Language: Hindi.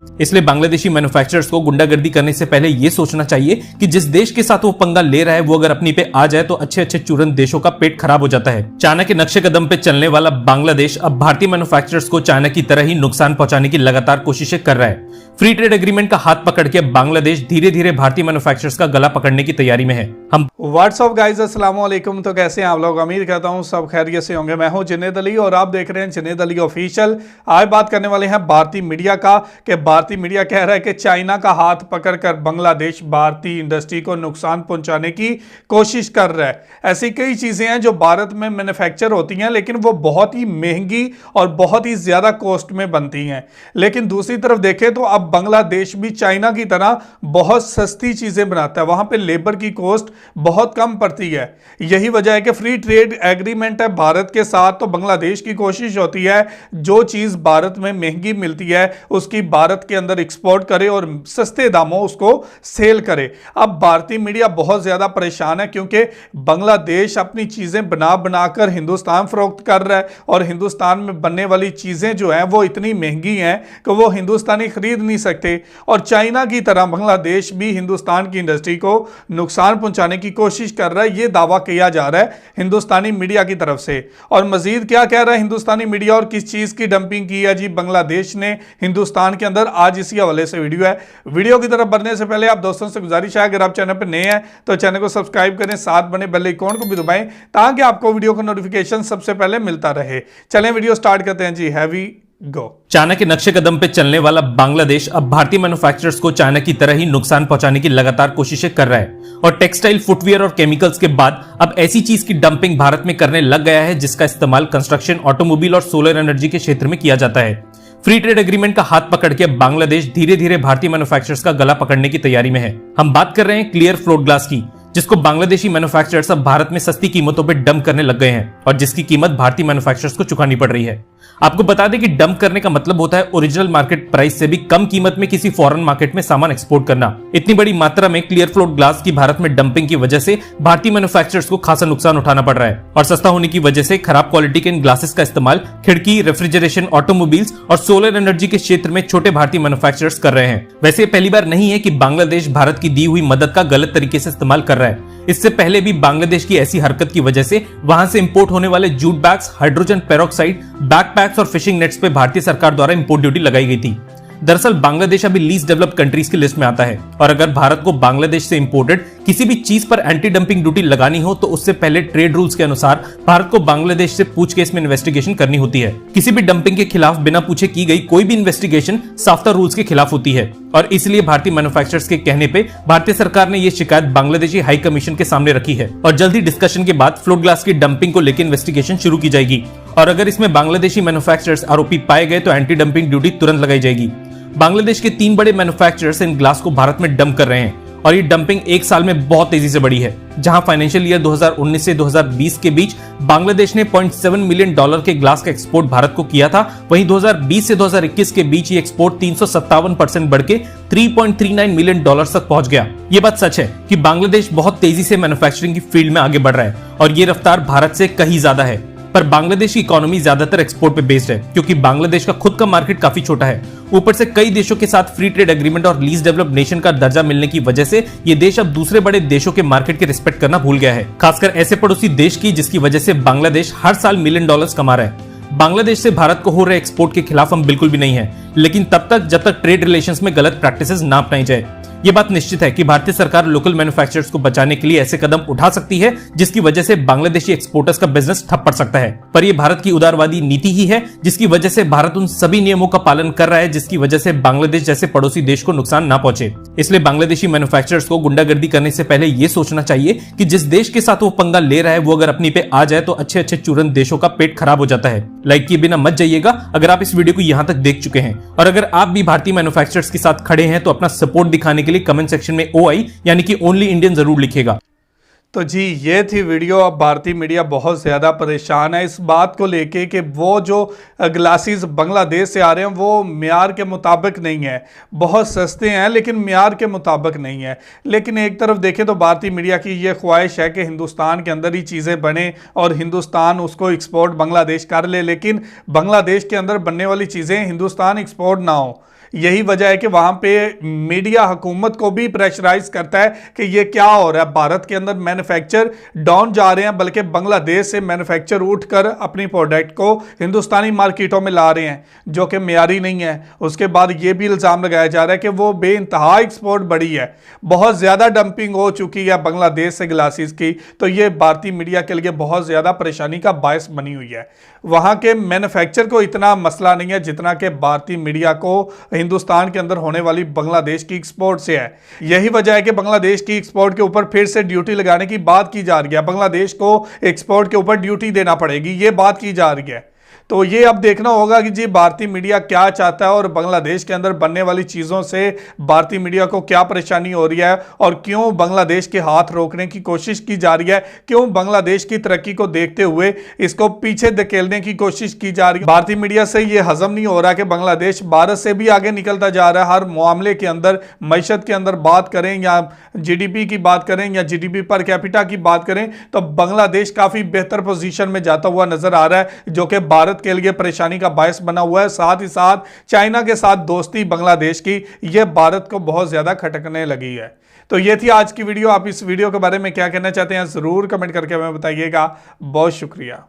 इसलिए बांग्लादेशी मैन्युफैक्चरर्स को गुंडागर्दी करने से पहले यह सोचना चाहिए कि जिस देश के साथ वो पंगा ले रहा है वो अगर अपनी पे आ जाए तो अच्छे अच्छे चूरन देशों का पेट खराब हो जाता है। चाइना के नक्शे कदम पे चलने वाला बांग्लादेश अब भारतीय मैन्युफैक्चरर्स को चाइना की तरह ही नुकसान पहुंचाने की लगातार कोशिशें कर रहा है। फ्री ट्रेड एग्रीमेंट का हाथ पकड़ के बांग्लादेश धीरे धीरे भारतीय मैन्युफैक्चरर्स का गला पकड़ने की तैयारी में है। हम व्हाट्सअप गाइस, अस्सलाम वालेकुम। तो कैसे हैं आप लोग? उम्मीद करता हूं सब खैरियत से होंगे। मैं हूं जुनैद अली और आप देख रहे हैं जुनैद अली ऑफिशियल। आज बात करने वाले हैं भारतीय मीडिया का कि भारतीय मीडिया कह रहा है कि चाइना का हाथ पकड़कर बांग्लादेश भारतीय इंडस्ट्री को नुकसान पहुंचाने की कोशिश कर रहा है। ऐसी कई चीजें हैं जो भारत में मैन्युफैक्चर होती हैं लेकिन वो बहुत ही महंगी और बहुत ही ज्यादा कॉस्ट में बनती हैं। लेकिन दूसरी तरफ देखें तो अब बांग्लादेश भी चाइना की तरह बहुत सस्ती चीजें बनाता है। वहां पे लेबर की कॉस्ट बहुत कम पड़ती है। यही वजह है कि फ्री ट्रेड एग्रीमेंट है भारत के साथ, तो बांग्लादेश की कोशिश होती है जो चीज भारत में महंगी मिलती है उसकी भारत के अंदर एक्सपोर्ट करे और सस्ते दामों उसको सेल करे। अब भारतीय मीडिया बहुत ज्यादा परेशान है क्योंकि बांग्लादेश अपनी चीजें बना बनाकर हिंदुस्तान फरोख्त कर रहा है और हिंदुस्तान में बनने वाली चीजें जो हैं वो इतनी महंगी हैं कि वो हिंदुस्तानी खरीद नहीं सकते। और चाइना की तरह बांग्लादेश भी हिंदुस्तान की इंडस्ट्री को नुकसान पहुंचाने की कोशिश कर रहा है। यह दावा किया जा रहा है हिंदुस्तानी मीडिया की तरफ से। और मजीद क्या कह रहा है हिंदुस्तानी मीडिया और किस चीज की डंपिंग की है जी बांग्लादेश ने हिंदुस्तान के अंदर, आज इसी हवाले से वीडियो है। वीडियो की तरफ बढ़ने से पहले आप दोस्तों से गुजारिश है अगर आप चैनल पर नए हैं तो चैनल को सब्सक्राइब करें, साथ बने बेल आइकन को भी दबाएं ताकि आपको वीडियो का नोटिफिकेशन सबसे पहले मिलता रहे। चलें वीडियो स्टार्ट करते हैं जी। हैवी गो। चाइना के नक्शे कदम पे चलने वाला बांग्लादेश अब भारतीय मैन्युफैक्चरर्स को चाइना की तरह ही नुकसान पहुंचाने की लगातार कोशिशें कर रहा है और टेक्सटाइल, फुटवियर और केमिकल्स के बाद अब ऐसी चीज की डंपिंग भारत में करने लग गया है जिसका इस्तेमाल कंस्ट्रक्शन, ऑटोमोबाइल और सोलर एनर्जी के क्षेत्र में किया जाता है। फ्री ट्रेड एग्रीमेंट का हाथ पकड़ के बांग्लादेश धीरे धीरे भारतीय मैन्युफैक्चरर्स का गला पकड़ने की तैयारी में है। हम बात कर रहे हैं क्लियर फ्लोट ग्लास की, जिसको बांग्लादेशी मैन्युफैक्चरर्स अब भारत में सस्ती कीमतों पर डंप करने लग गए हैं और जिसकी कीमत भारतीय मैन्युफैक्चरर्स को चुकानी पड़ रही है। आपको बता दें कि डंप करने का मतलब होता है ओरिजिनल मार्केट प्राइस से भी कम कीमत में किसी फॉरेन मार्केट में सामान एक्सपोर्ट करना। इतनी बड़ी मात्रा में क्लियर फ्लोट ग्लास की भारत में डंपिंग की वजह से भारतीय मैन्युफैक्चरर्स को खासा नुकसान उठाना पड़ रहा है और सस्ता होने की वजह से खराब क्वालिटी के इन ग्लासेस का इस्तेमाल खिड़की, रेफ्रिजरेशन, ऑटोमोबाइल्स और सोलर एनर्जी के क्षेत्र में छोटे भारतीय मैन्युफैक्चरर्स कर रहे हैं। वैसे पहली बार नहीं है कि बांग्लादेश भारत की दी हुई मदद का गलत तरीके से इस्तेमाल कर रहा है। इससे पहले भी बांग्लादेश की ऐसी हरकत की वजह से वहां से इंपोर्ट होने वाले jute bags, hydrogen peroxide, backpacks और फिशिंग नेट्स पे भारतीय सरकार द्वारा इंपोर्ट ड्यूटी लगाई गई थी। दरअसल बांग्लादेश अभी लीस्ट डेवलप्ड कंट्रीज की लिस्ट में आता है और अगर भारत को बांग्लादेश से इंपोर्टेड किसी भी चीज पर एंटी डंपिंग ड्यूटी लगानी हो तो उससे पहले ट्रेड रूल्स के अनुसार भारत को बांग्लादेश से पूछकेस में इन्वेस्टिगेशन करनी होती है। किसी भी डंपिंग के खिलाफ बिना पूछे की गई कोई भी इन्वेस्टिगेशन साफ्ता रूल्स के खिलाफ होती है और इसलिए भारतीय मैन्युफैक्चरर्स के कहने पे भारतीय सरकार ने यह शिकायत बांग्लादेशी हाई कमीशन के सामने रखी है और जल्द ही डिस्कशन के बाद फ्लोट ग्लास की डंपिंग को लेकर इन्वेस्टिगेशन शुरू की जाएगी और अगर इसमें बांग्लादेशी मैन्युफैक्चरर्स आरोपी पाए गए तो एंटी डंपिंग ड्यूटी तुरंत लगाई जाएगी। बांग्लादेश के 3 बड़े मैन्युफैक्चरर्स इन ग्लास को भारत में डंप कर रहे हैं और ये डंपिंग एक साल में बहुत तेजी से बढ़ी है। जहां फाइनेंशियल ईयर 2019 से 2020 के बीच बांग्लादेश ने $0.7 मिलियन के ग्लास का एक्सपोर्ट भारत को किया था, वहीं 2020 से 2021 के बीच ये एक्सपोर्ट 357% बढ़ के $3.39 मिलियन तक पहुंच गया। ये बात सच है कि बांग्लादेश बहुत तेजी से मैन्युफैक्चरिंग की फील्ड में आगे बढ़ रहा है और ये रफ्तार भारत से कहीं ज्यादा है। पर बांग्लादेश की इकोनॉमी ज्यादातर एक्सपोर्ट पे बेस्ड है क्योंकि बांग्लादेश का खुद का मार्केट काफी छोटा है। ऊपर से कई देशों के साथ फ्री ट्रेड एग्रीमेंट और लीस्ट डेवलप्ड नेशन का दर्जा मिलने की वजह से ये देश अब दूसरे बड़े देशों के मार्केट के रिस्पेक्ट करना भूल गया है, खासकर ऐसे पड़ोसी देश की जिसकी वजह से बांग्लादेश हर साल $1 मिलियन कमा रहा है। बांग्लादेश से भारत को हो रहे एक्सपोर्ट के खिलाफ हम बिल्कुल भी नहीं है, लेकिन तब तक जब तक ट्रेड रिलेशंस में गलत प्रैक्टिसेस ना अपनाई जाए। ये बात निश्चित है कि भारतीय सरकार लोकल मैन्युफैक्चरर्स को बचाने के लिए ऐसे कदम उठा सकती है जिसकी वजह से बांग्लादेशी एक्सपोर्टर्स का बिजनेस ठप पड़ सकता है। पर यह भारत की उदारवादी नीति ही है जिसकी वजह से भारत उन सभी नियमों का पालन कर रहा है जिसकी वजह से बांग्लादेश जैसे पड़ोसी देश को नुकसान ना पहुंचे। इसलिए बांग्लादेशी मैन्युफैक्चरर्स को गुंडागर्दी करने से पहले यह सोचना चाहिए कि जिस देश के साथ वो पंगा ले रहा है वो अगर अपनी पे आ जाए तो अच्छे अच्छे चूरन देशों का पेट खराब हो जाता है। लाइक किए बिना मत जाइएगा अगर आप इस वीडियो को यहां तक देख चुके हैं और अगर आप भी भारतीय मैन्युफैक्चरर्स के साथ खड़े हैं तो अपना सपोर्ट दिखाने के लिए कमेंट सेक्शन में OI यानी कि ओनली इंडियन जरूर लिखिएगा। तो जी ये थी वीडियो। अब भारतीय मीडिया बहुत ज़्यादा परेशान है इस बात को लेके कि वो जो ग्लासेस बांग्लादेश से आ रहे हैं वो म्यार के मुताबिक नहीं है, बहुत सस्ते हैं लेकिन म्यार के मुताबिक नहीं है। लेकिन एक तरफ देखें तो भारतीय मीडिया की ये ख्वाहिश है कि हिंदुस्तान के अंदर ही चीज़ें बने और हिंदुस्तान उसको एक्सपोर्ट बांग्लादेश कर ले, लेकिन बांग्लादेश के अंदर बनने वाली चीज़ें हिंदुस्तान एक्सपोर्ट ना हो। यही वजह है कि वहां पे मीडिया हुकूमत को भी प्रेशराइज करता है कि ये क्या हो रहा है, भारत के अंदर मैन्युफैक्चर डाउन जा रहे हैं, बल्कि बांग्लादेश से मैन्युफैक्चर उठकर अपनी प्रोडक्ट को हिंदुस्तानी मार्केटों में ला रहे हैं, जो कि मियारी नहीं है। उसके बाद ये भी इल्जाम लगाया जा रहा है कि वो बेइंतहा एक्सपोर्ट बढ़ी है, बहुत ज्यादा डंपिंग हो चुकी है बांग्लादेश से ग्लासेस की। तो ये भारतीय मीडिया के लिए बहुत ज्यादा परेशानी का बायस बनी हुई है। वहां के मैन्युफैक्चर को इतना मसला नहीं है जितना कि भारतीय मीडिया को हिंदुस्तान के अंदर होने वाली बांग्लादेश की एक्सपोर्ट से है। यही वजह है कि बांग्लादेश की एक्सपोर्ट के ऊपर फिर से ड्यूटी लगाने की बात की जा रही है, बांग्लादेश को एक्सपोर्ट के ऊपर ड्यूटी देना पड़ेगी, ये बात की जा रही है। तो ये अब देखना होगा कि जी भारतीय मीडिया क्या चाहता है और बांग्लादेश के अंदर बनने वाली चीज़ों से भारतीय मीडिया को क्या परेशानी हो रही है और क्यों बांग्लादेश के हाथ रोकने की कोशिश की जा रही है, क्यों बांग्लादेश की तरक्की को देखते हुए इसको पीछे धकेलने की कोशिश की जा रही है। भारतीय मीडिया से ये हजम नहीं हो रहा कि बांग्लादेश भारत से भी आगे निकलता जा रहा है हर मामले के अंदर। मईशत के अंदर बात करें या जीडीपी की बात करें या जीडीपी पर कैपिटा की बात करें तो बांग्लादेश काफ़ी बेहतर पोजीशन में जाता हुआ नजर आ रहा है, जो कि भारत के लिए परेशानी का बायस बना हुआ है। साथ ही साथ चाइना के साथ दोस्ती बांग्लादेश की, यह भारत को बहुत ज्यादा खटकने लगी है। तो ये थी आज की वीडियो। आप इस वीडियो के बारे में क्या कहना चाहते हैं जरूर कमेंट करके हमें बताइएगा। बहुत शुक्रिया।